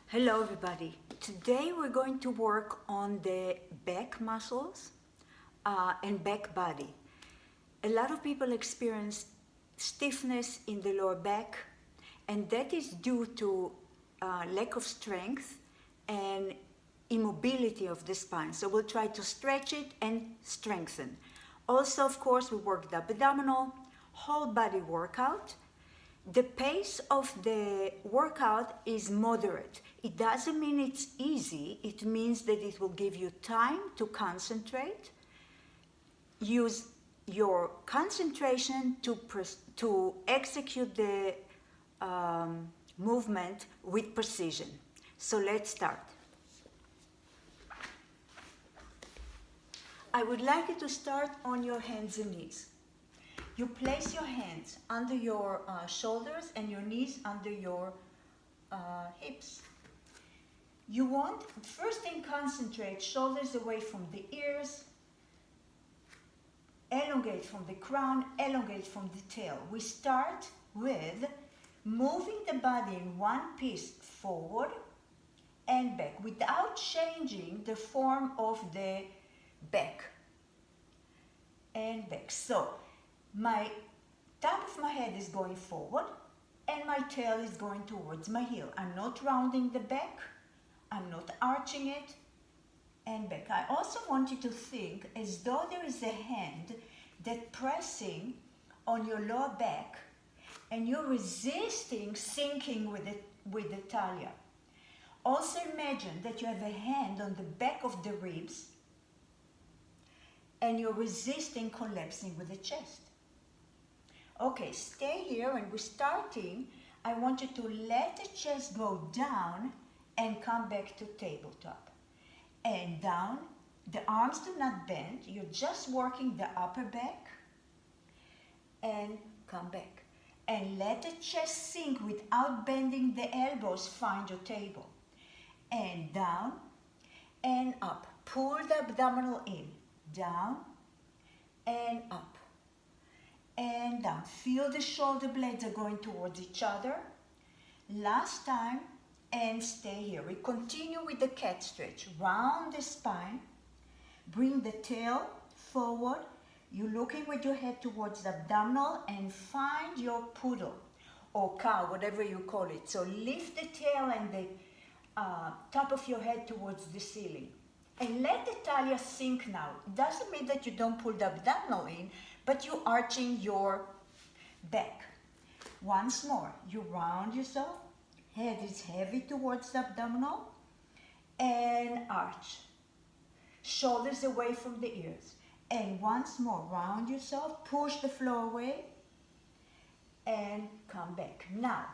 Hello everybody. Today we're going to work on the back muscles and back body. A lot of people experience stiffness in the lower back, and that is due to lack of strength and immobility of the spine. So we'll try to stretch it and strengthen. Also, of course, we work the abdominal, whole body workout. The pace of the workout is moderate. It doesn't mean it's easy. It means that it will give you time to concentrate. Use your concentration to execute the movement with precision. So let's start. I would like you to start on your hands and knees. You place your hands under your shoulders and your knees under your hips. You want, first thing, concentrate, shoulders away from the ears, elongate from the crown, elongate from the tail. We start with moving the body in one piece forward and back without changing the form of the back and back. So, my top of my head is going forward and my tail is going towards my heel. I'm not rounding the back, I'm not arching it, and back. I also want you to think as though there is a hand that pressing on your lower back and you're resisting sinking with the talia. Also imagine that you have a hand on the back of the ribs and you're resisting collapsing with the chest. Okay, stay here, and we're starting. I want you to let the chest go down and come back to tabletop. And down, the arms do not bend, you're just working the upper back, and come back. And let the chest sink without bending the elbows, find your table. And down, and up. Pull the abdominal in, down, and up. And down. Feel the shoulder blades are going towards each other. Last time, and stay here. We continue with the cat stretch. Round the spine. Bring the tail forward. You're looking with your head towards the abdominal and find your poodle or cow, whatever you call it. So lift the tail and the top of your head towards the ceiling. And let the talia sink now. It doesn't mean that you don't pull the abdominal in, but you're arching your back. Once more, you round yourself, head is heavy towards the abdominal, and arch. Shoulders away from the ears. And once more, round yourself, push the floor away, and come back. Now,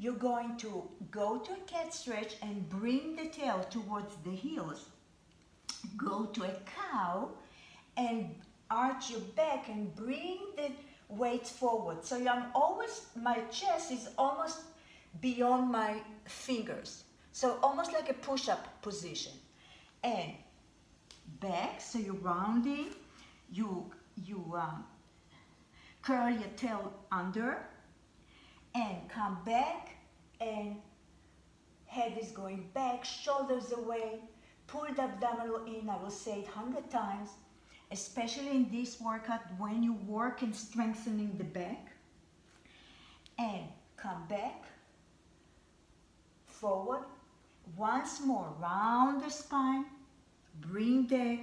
you're going to go to a cat stretch and bring the tail towards the heels. Go to a cow and arch your back and bring the weight forward. So my chest is almost beyond my fingers. So almost like a push-up position. And back, so you're rounding, you curl your tail under and come back, and head is going back, shoulders away. Pull the abdominal in. I will say it 100 times, especially in this workout when you work in strengthening the back. And come back, forward. Once more, round the spine. Bring the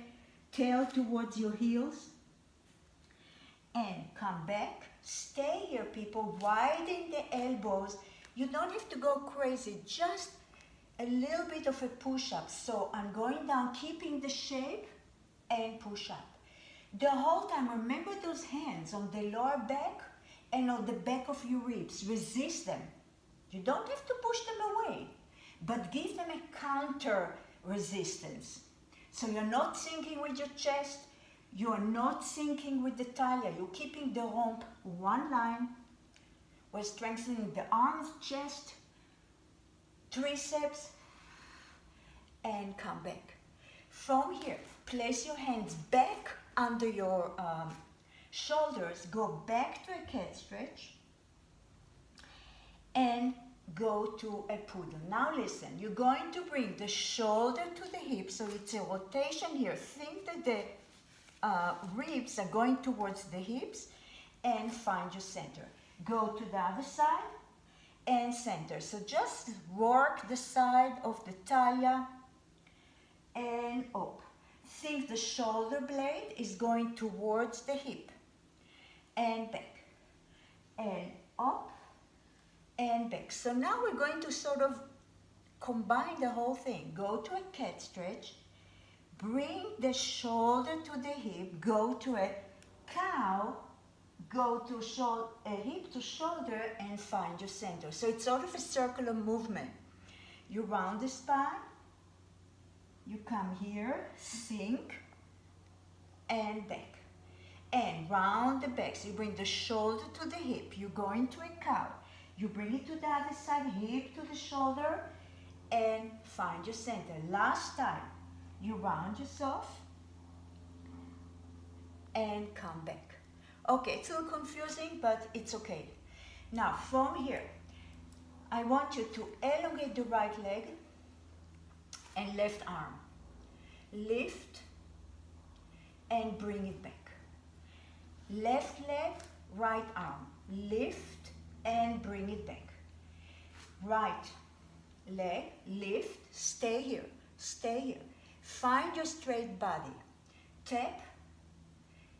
tail towards your heels. And come back. Stay here, people. Widen the elbows. You don't have to go crazy. Just a little bit of a push-up. So I'm going down, keeping the shape, and push up. The whole time, remember those hands on the lower back and on the back of your ribs. Resist them. You don't have to push them away, but give them a counter resistance. So you're not sinking with your chest, you're not sinking with the talia. You're keeping the rump one line. We're strengthening the arms, chest, triceps, and come back. From here, place your hands back under your shoulders, go back to a cat stretch, and go to a poodle. Now listen, you're going to bring the shoulder to the hip, so it's a rotation here. Think that the ribs are going towards the hips, and find your center. Go to the other side and center. So just work the side of the talia and up. Think the shoulder blade is going towards the hip and back and up and back. So now we're going to sort of combine the whole thing. Go to a cat stretch, bring the shoulder to the hip, go to a cow, go to hip to shoulder, and find your center. So it's sort of a circular movement. You round the spine, you come here, sink, and back. And round the back. So you bring the shoulder to the hip. You go into a cow. You bring it to the other side, hip to the shoulder, and find your center. Last time, you round yourself and come back. Okay, it's a little confusing, but it's okay. Now, from here, I want you to elongate the right leg and left arm. Lift and bring it back. Left leg, right arm. Lift and bring it back. Right leg, lift, stay here, stay here. Find your straight body. Tap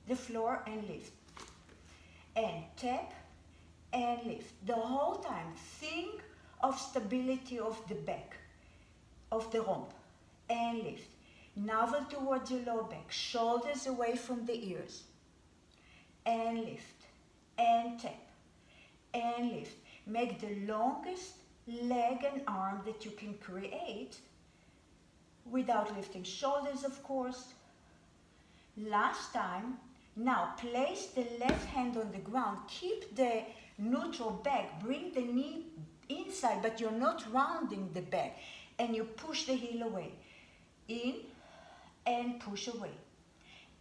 the floor and lift. And tap and lift. The whole time, think of stability of the back, of the rump, and lift. Navel towards your lower back, shoulders away from the ears, and lift, and tap, and lift. Make the longest leg and arm that you can create without lifting shoulders, of course. Last time. Now place the left hand on the ground, keep the neutral back, bring the knee inside, but you're not rounding the back, and you push the heel away. In and push away,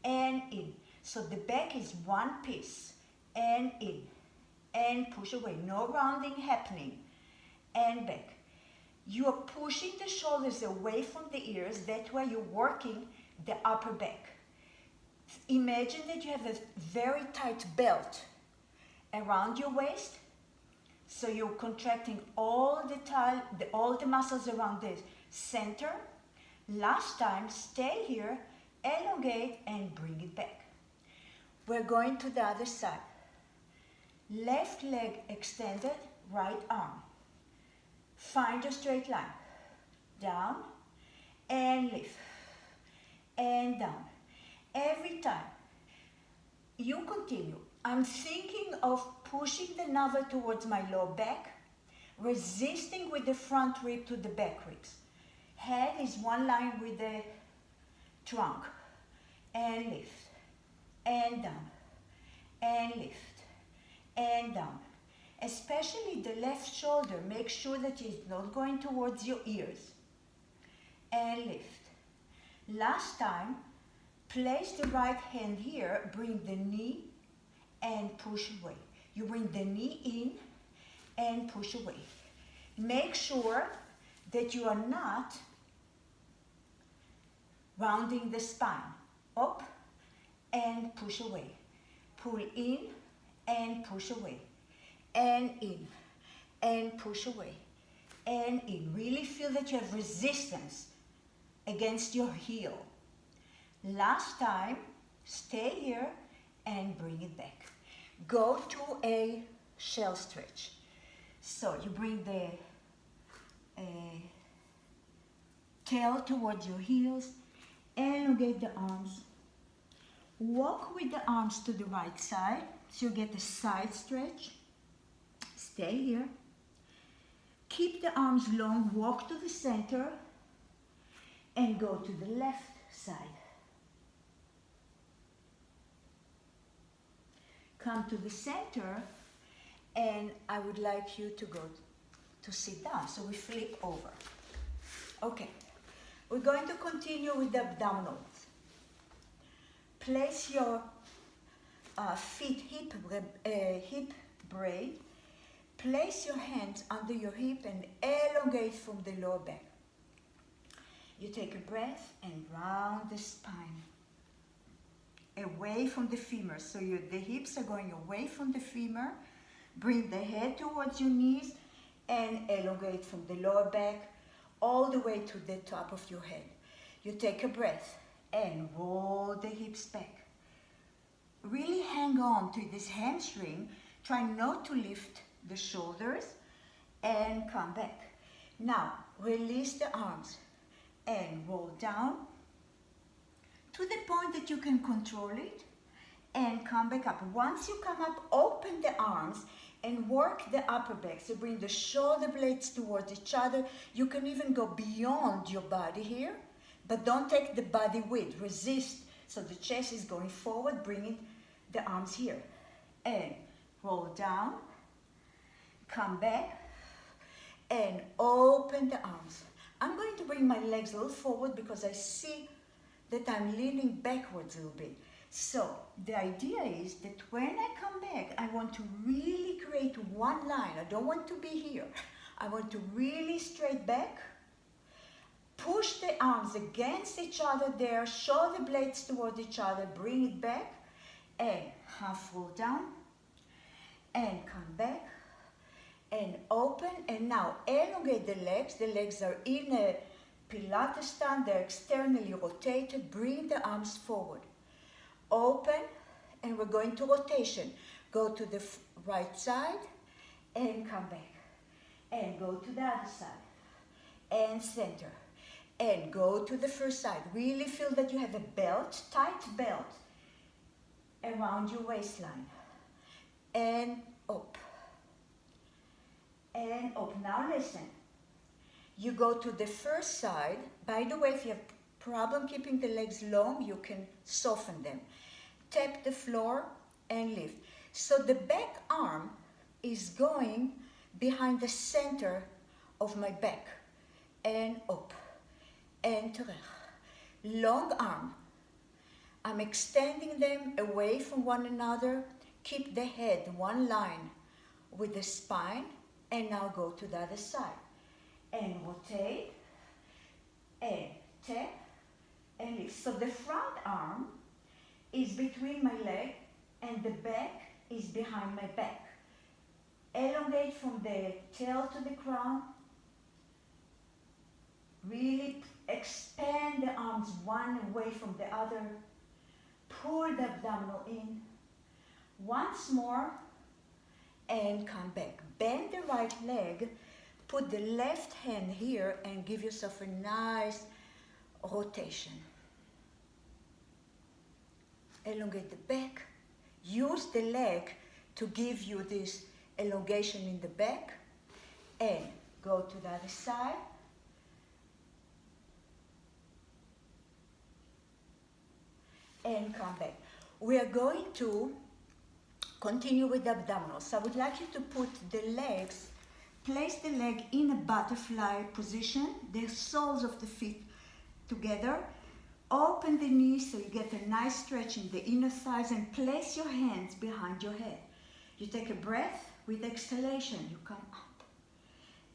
and in. So the back is one piece, and in, and push away. No rounding happening, and back. You are pushing the shoulders away from the ears, that way you're working the upper back. Imagine that you have a very tight belt around your waist, so you're contracting all the muscles around the center. Last time, stay here, elongate, and bring it back. We're going to the other side. Left leg extended, right arm. Find your straight line. Down, and lift, and down. Every time you continue, I'm thinking of pushing the navel towards my lower back, resisting with the front rib to the back ribs. Head is one line with the trunk, and lift, and down, and lift, and down. Especially the left shoulder, make sure that it's not going towards your ears, and lift. Last time, place the right hand here, bring the knee and push away. You bring the knee in and push away. Make sure that you are not rounding the spine. Up and push away. Pull in and push away. And in and push away. And in. Really feel that you have resistance against your heel. Last time, stay here and bring it back. Go to a shell stretch. So you bring the tail towards your heels, elongate the arms. Walk with the arms to the right side, so you get a side stretch. Stay here. Keep the arms long, walk to the center, and go to the left side. Come to the center, and I would like you to go to sit down. So we flip over. Okay, we're going to continue with the abdominals. Place your feet hip braid. place your hands under your hip and elongate from the lower back. You take a breath and round the spine, away from the femur. So the hips are going away from the femur. Bring the head towards your knees and elongate from the lower back all the way to the top of your head. You take a breath and roll the hips back. Really hang on to this hamstring. Try not to lift the shoulders and come back. Now, release the arms and roll down to the point that you can control it and come back up. Once you come up, open the arms and work the upper back. So bring the shoulder blades towards each other. You can even go beyond your body here, but don't take the body width. Resist. So the chest is going forward, bringing the arms here. And roll down, come back, and open the arms. I'm going to bring my legs a little forward because I see that I'm leaning backwards a little bit. So the idea is that when I come back, I want to really create one line. I don't want to be here. I want to really straight back. Push the arms against each other there. Shoulder blades toward each other. Bring it back. And half roll down. And come back. And open. And now elongate the legs. The legs are in a Pilates stand. They're externally rotated. Bring the arms forward. Open, and we're going to rotation. Go to the right side and come back. And go to the other side. And center. And go to the first side. Really feel that you have a belt, tight belt, around your waistline. And up. And up. Now listen. You go to the first side. By the way, if you have problem keeping the legs long, you can soften them. Tap the floor and lift. So the back arm is going behind the center of my back. And up. And terech. Long arm. I'm extending them away from one another. Keep the head one line with the spine. And now go to the other side. And rotate. And tap. And lift. So the front arm is between my leg and the back is behind my back. Elongate from the tail to the crown. Really expand the arms one away from the other. Pull the abdominal in. Once more and come back. Bend the right leg. Put the left hand here and give yourself a nice rotation. Elongate the back. Use the leg to give you this elongation in the back. And go to the other side. And come back. We are going to continue with the abdominals. I would like you to put the legs, place the leg in a butterfly position, the soles of the feet together. Open the knees so you get a nice stretch in the inner thighs and place your hands behind your head. You take a breath with exhalation. You come up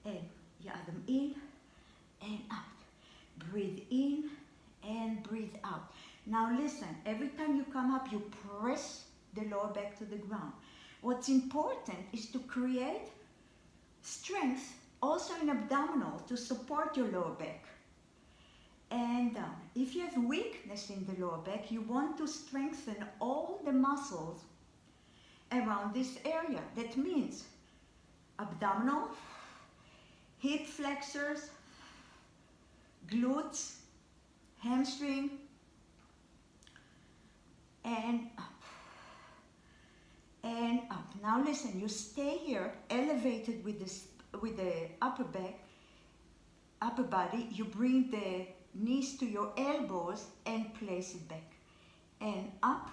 and you add them in and out. Breathe in and breathe out. Now listen, every time you come up, you press the lower back to the ground. What's important is to create strength also in abdominal to support your lower back. And down. If you have weakness in the lower back, you want to strengthen all the muscles around this area. That means abdominal, hip flexors, glutes, hamstring, and up. And up. Now listen, you stay here elevated with the upper back, upper body. You bring the knees to your elbows and place it back. And up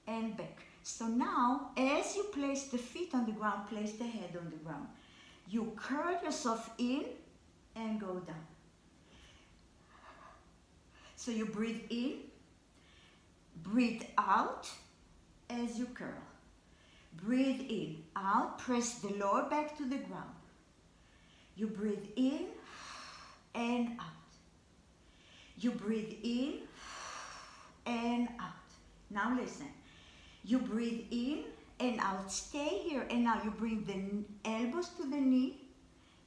and back. So now, as you place the feet on the ground, place the head on the ground. You curl yourself in and go down. So you breathe in, breathe out as you curl. Breathe in, out, press the lower back to the ground. You breathe in and out. You breathe in and out. Now listen. You breathe in and out. Stay here. And now you bring the elbows to the knee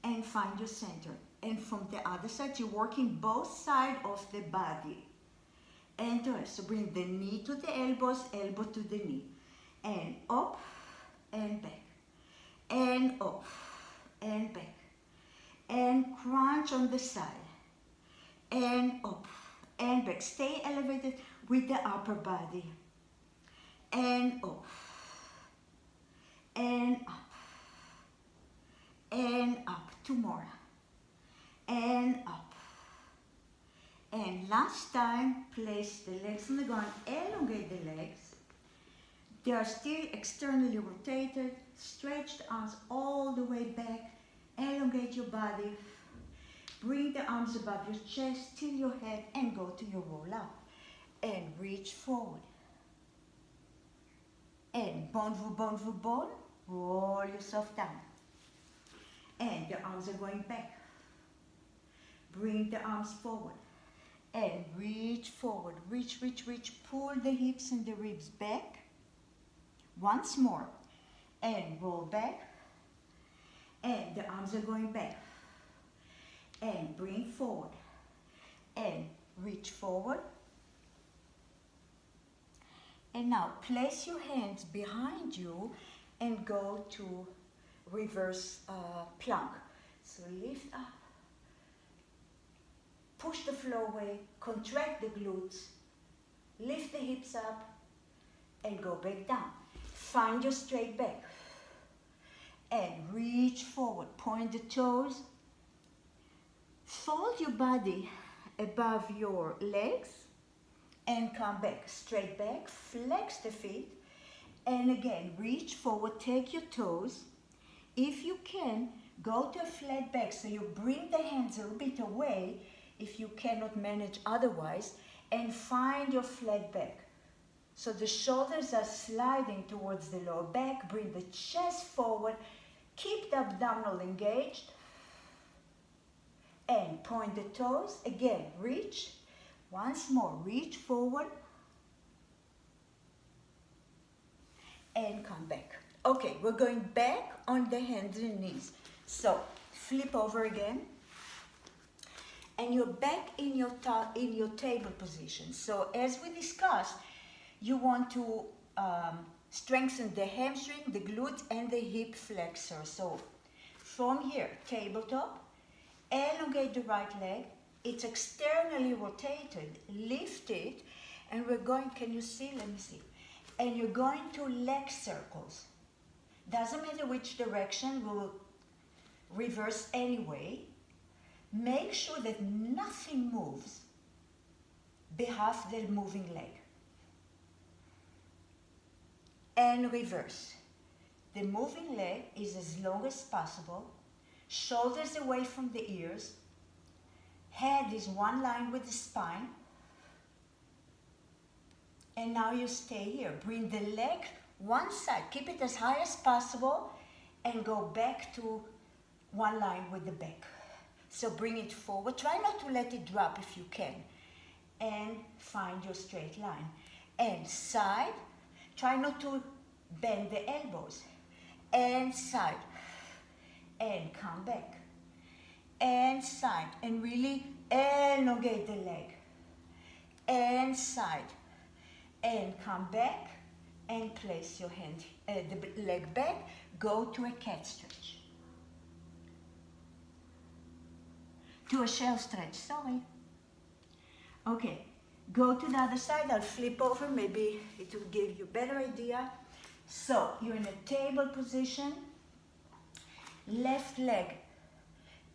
and find your center. And from the other side, you're working both sides of the body. And so bring the knee to the elbows, elbow to the knee. And up and back. And up and back. And crunch on the side. And up and back. Stay elevated with the upper body. And up. And up. And up. Two more. And up. And last time, place the legs on the ground. Elongate the legs. They are still externally rotated. Stretch the arms all the way back. Elongate your body. Bring the arms above your chest, till your head, and go to your roll up. And reach forward. And bone for bone, roll yourself down. And the arms are going back. Bring the arms forward. And reach forward. Reach, reach, reach. Pull the hips and the ribs back. Once more. And roll back. And the arms are going back. And bring forward. And reach forward. And now place your hands behind you and go to reverse plank. So lift up. Push the floor away. Contract the glutes. Lift the hips up. And go back down. Find your straight back. And reach forward. Point the toes. Fold your body above your legs and come back. Straight back, flex the feet, and again, reach forward, take your toes. If you can, go to a flat back, so you bring the hands a little bit away if you cannot manage otherwise, and find your flat back. So the shoulders are sliding towards the lower back, bring the chest forward, keep the abdominal engaged, and point the toes. Again, reach. Once more, reach forward. And come back. Okay, we're going back on the hands and knees. So, flip over again. And you're back in your table position. So, as we discussed, you want to strengthen the hamstring, the glute, and the hip flexor. So, from here, tabletop. Elongate the right leg. It's externally rotated. Lift it. And we're going, can you see? Let me see. And you're going to leg circles. Doesn't matter which direction, we'll reverse anyway. Make sure that nothing moves behind the moving leg. And reverse. The moving leg is as long as possible. Shoulders away from the ears. Head is one line with the spine. And now you stay here. Bring the leg one side. Keep it as high as possible. And go back to one line with the back. So bring it forward. Try not to let it drop if you can. And find your straight line. And side. Try not to bend the elbows. And side. And come back. And side. And really elongate the leg. And side. And come back. And place your hand, the leg back. Go to a cat stretch. To a shell stretch, sorry. Okay, go to the other side. I'll flip over. Maybe it will give you a better idea. So, you're in a table position. Left leg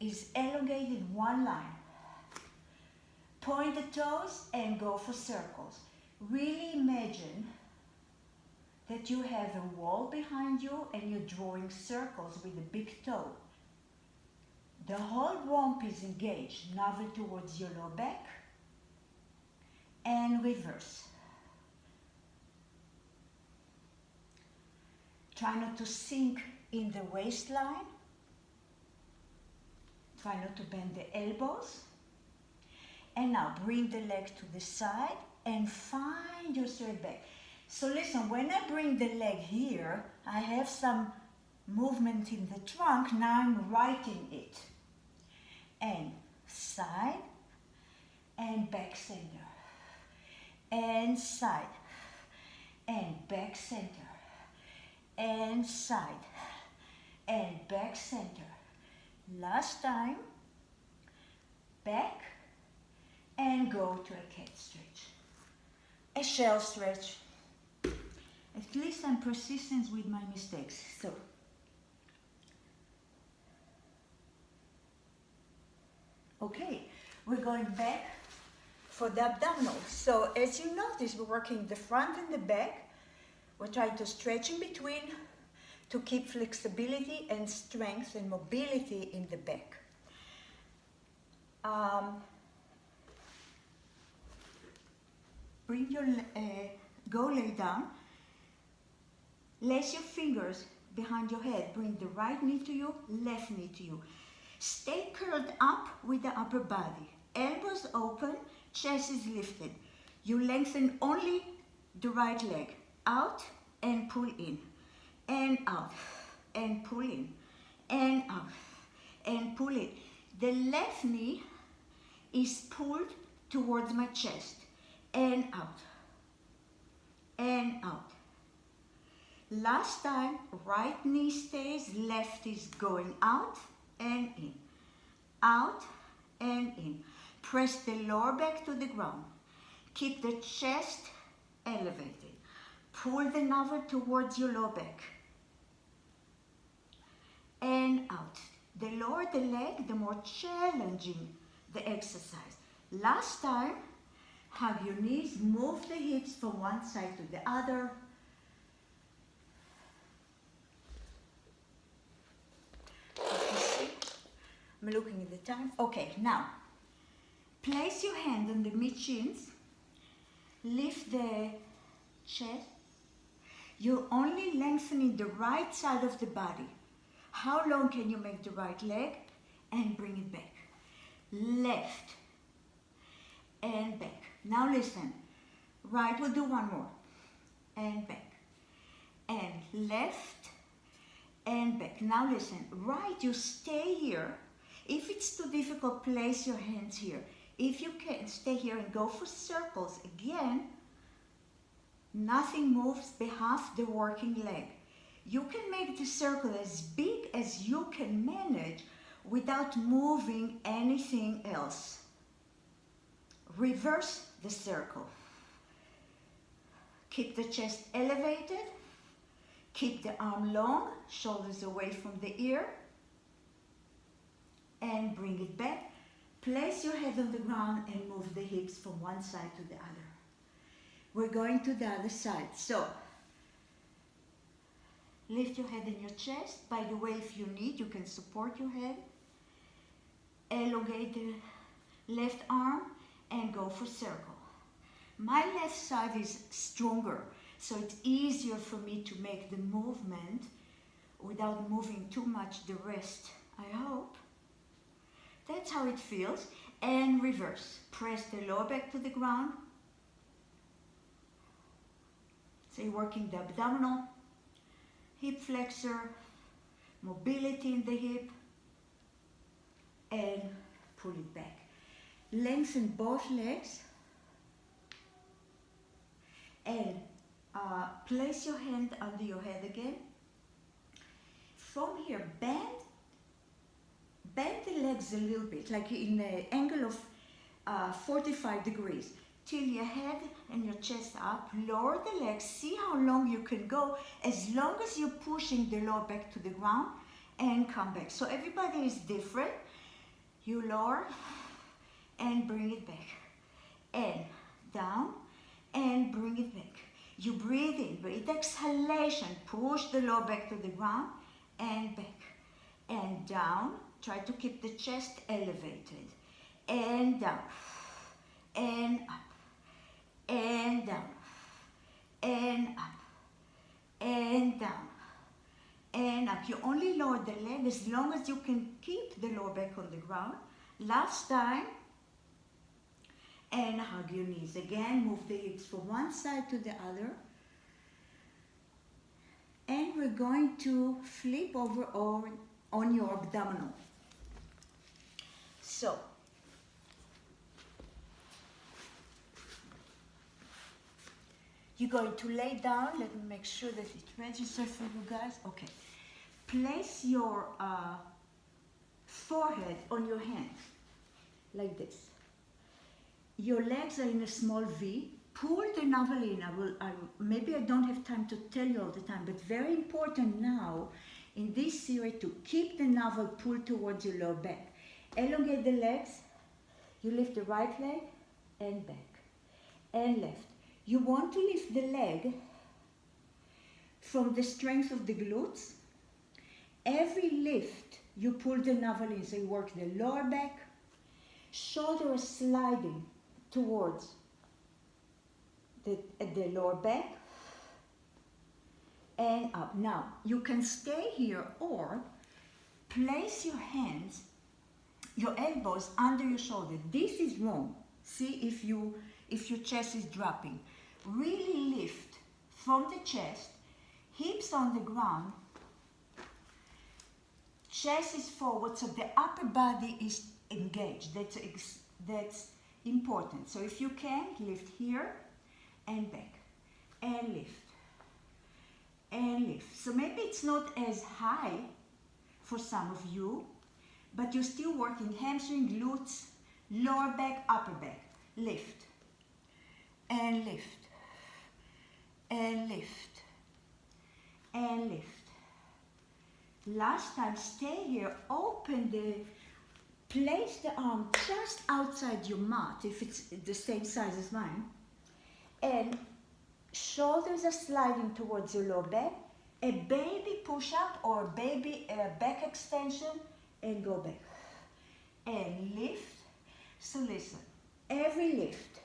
is elongated one line. Point the toes and go for circles. Really imagine that you have a wall behind you and you're drawing circles with the big toe. The whole rump is engaged, navel towards your lower back, and reverse. Try not to sink in the waistline. Try not to bend the elbows. And now bring the leg to the side and find your straight back. So listen, when I bring the leg here, I have some movement in the trunk. Now I'm righting it. And side and back center. And side and back center. And side and back center. Last time. Back. And go to a cat stretch. A shell stretch. At least I'm persistent with my mistakes. So, okay, we're going back for the abdominals. So as you notice, we're working the front and the back. We're trying to stretch in between to keep flexibility and strength and mobility in the back. Bring your, go lay down. Lace your fingers behind your head. Bring the right knee to you, left knee to you. Stay curled up with the upper body. Elbows open, chest is lifted. You lengthen only the right leg. Out and pull in. And out. And pull in. And out. And pull in. The left knee is pulled towards my chest. And out. And out. Last time, right knee stays, left is going out and in. Out and in. Press the lower back to the ground. Keep the chest elevated. Pull the navel towards your lower back. And out. The lower the leg, the more challenging the exercise. Last time, hug your knees, move the hips from one side to the other. I'm looking at the time. Okay, now, place your hand on the mid-shins. Lift the chest. You're only lengthening the right side of the body. How long can you make the right leg? And bring it back. Left and back. Now listen. Right, we'll do one more. And back. And left and back. Now listen. Right, you stay here. If it's too difficult, place your hands here. If you can, stay here and go for circles. Again, nothing moves behind the working leg. You can make the circle as big as you can manage without moving anything else. Reverse the circle. Keep the chest elevated. Keep the arm long, shoulders away from the ear. And bring it back. Place your head on the ground and move the hips from one side to the other. We're going to the other side. So, lift your head and your chest. By the way, if you need, you can support your head. Elongate the left arm and go for circle. My left side is stronger, so it's easier for me to make the movement without moving too much the wrist, I hope. That's how it feels. And reverse. Press the lower back to the ground. So you're working the abdominal, hip flexor, mobility in the hip, and pull it back. Lengthen both legs. And place your hand under your head again. From here, bend the legs a little bit, like in an angle of 45 degrees, till your head and your chest up. Lower the legs, see how long you can go, as long as you're pushing the lower back to the ground, and come back. So everybody is different. You lower and bring it back. And down and bring it back. You breathe in, breathe exhalation, push the lower back to the ground and back. And down, try to keep the chest elevated. And down, and up, and down, and up, and down, and up. You only lower the leg as long as you can keep the lower back on the ground. Last time. And hug your knees. Again, move the hips from one side to the other. And we're going to flip over on your abdominal. So, you're going to lay down. Let me make sure that it registers for you guys. Okay. Place your forehead on your hands, like this. Your legs are in a small V. Pull the navel in. Maybe I don't have time to tell you all the time, but very important now in this series to keep the navel pulled towards your lower back. Elongate the legs. You lift the right leg and back and left. You want to lift the leg from the strength of the glutes. Every lift, you pull the navel in, so you work the lower back. Shoulder is sliding towards the lower back and up. Now, you can stay here or place your hands, your elbows under your shoulder. This is wrong. See if your chest is dropping. Really lift from the chest, hips on the ground, chest is forward, so the upper body is engaged. That's important. So if you can, lift here and back and lift and lift. So maybe it's not as high for some of you, but you're still working hamstring, glutes, lower back, upper back. Lift and lift and lift and lift. Last time, stay here, place the arm just outside your mat, if it's the same size as mine, and shoulders are sliding towards your lower back, a baby push-up or a baby back extension, and go back. And lift. So listen, every lift,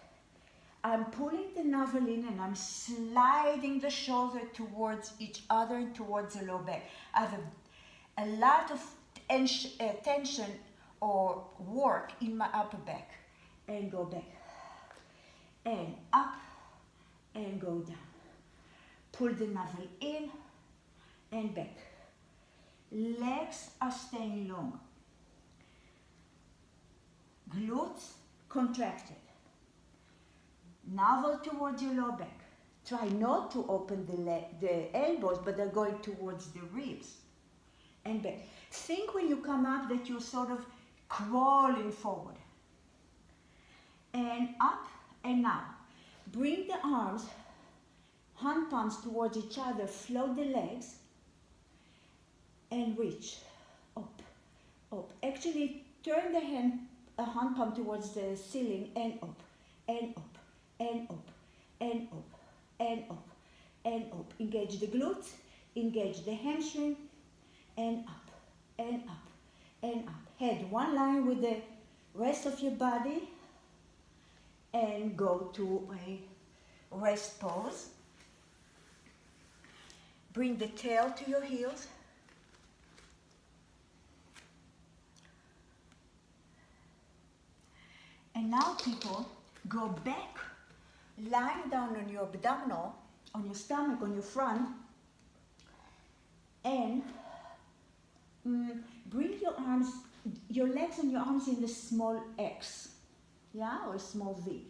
I'm pulling the navel in and I'm sliding the shoulder towards each other and towards the lower back. I have a lot of tension or work in my upper back. And go back. And up and go down. Pull the navel in and back. Legs are staying long. Glutes contracted. Navel towards your lower back. Try not to open the elbows, but they're going towards the ribs. And back. Think when you come up that you're sort of crawling forward. And up and now. Bring the arms, hand palms towards each other, float the legs, and reach. Up, up. Actually, turn the hand palm towards the ceiling and up, and up, and up, and up, and up, and up. Engage the glutes, engage the hamstring, and up, and up, and up. Head one line with the rest of your body, and go to a rest pose. Bring the tail to your heels. And now, people, go back, lying down on your abdominal, on your stomach, on your front, and bring your arms, your legs and your arms in the small X, yeah, or small V.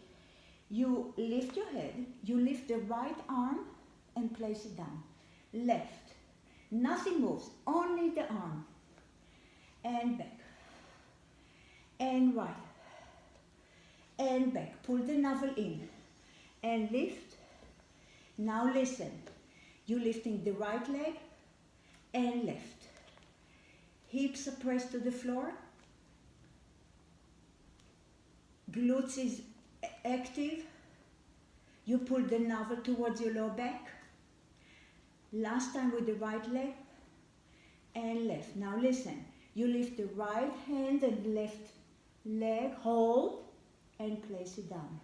You lift your head, you lift the right arm and place it down. Left, nothing moves, only the arm. And back, and right. And back, pull the navel in and lift. Now listen, you're lifting the right leg and left. Hips are pressed to the floor. Glutes is active. You pull the navel towards your lower back. Last time with the right leg and left. Now listen, you lift the right hand and left leg, hold, and place it down.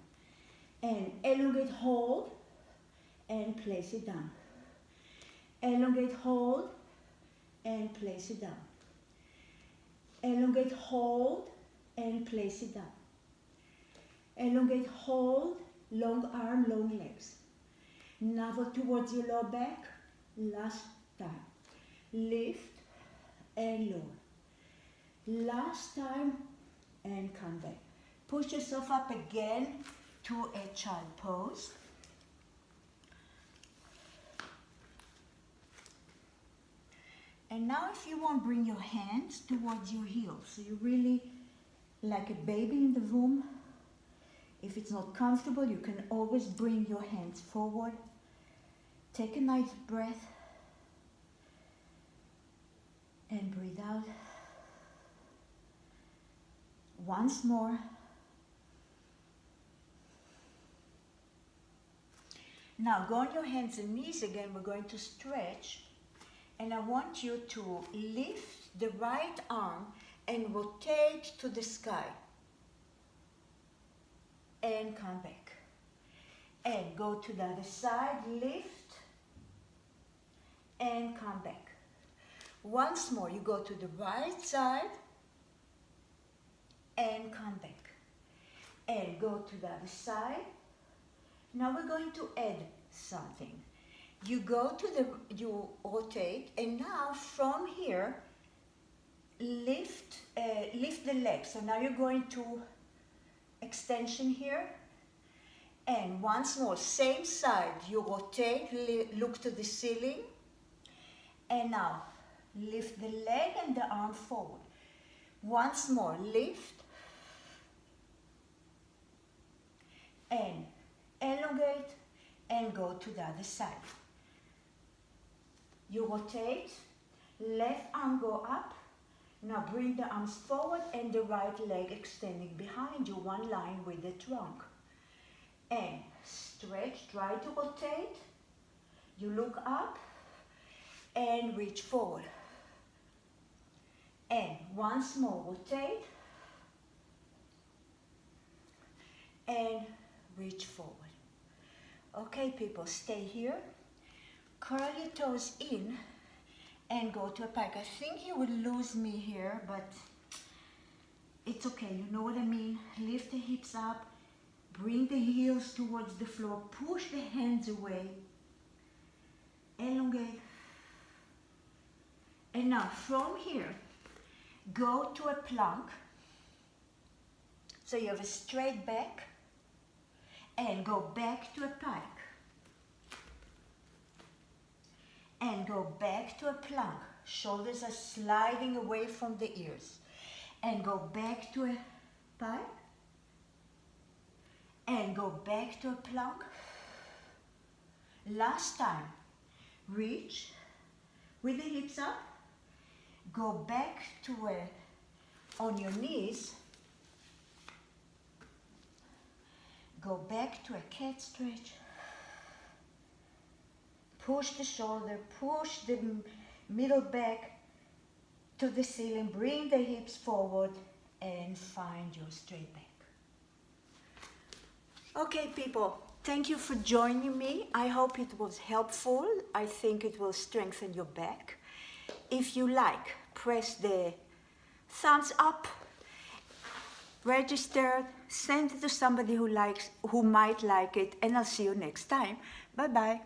And elongate, hold, and place it down. Elongate, hold, and place it down. Elongate, hold, and place it down. Elongate, hold, long arm, long legs. Navel towards your lower back. Last time. Lift and lower. Last time and come back. Push yourself up again to a child pose. And now if you want, bring your hands towards your heels. So you're really like a baby in the womb. If it's not comfortable, you can always bring your hands forward. Take a nice breath. And breathe out. Once more. Now go on your hands and knees again. We're going to stretch. And I want you to lift the right arm and rotate to the sky. And come back. And go to the other side, lift, and come back. Once more, you go to the right side, and come back. And go to the other side. Now we're going to add something. You go to you rotate, and now from here, lift the legs. So now you're going to extension here, and once more, same side, you rotate, look to the ceiling, and now lift the leg and the arm forward. Once more, lift, and elongate, and go to the other side. You rotate, left arm go up. Now bring the arms forward and the right leg extending behind you, one line with the trunk. And stretch, try to rotate. You look up and reach forward. And once more, rotate and reach forward. Okay, people, stay here. Curl your toes in and go to a pike. I think you would lose me here, but it's okay. You know what I mean? Lift the hips up, bring the heels towards the floor, push the hands away, elongate. And now from here, go to a plank. So you have a straight back and go back to a pike. And go back to a plank. Shoulders are sliding away from the ears. And go back to a pike. And go back to a plank. Last time. Reach with the hips up. Go back to on your knees. Go back to a cat stretch. Push the shoulder, push the middle back to the ceiling, bring the hips forward and find your straight back. Okay, people, thank you for joining me. I hope it was helpful. I think it will strengthen your back. If you like, press the thumbs up, register, send it to somebody who might like it, and I'll see you next time. Bye-bye.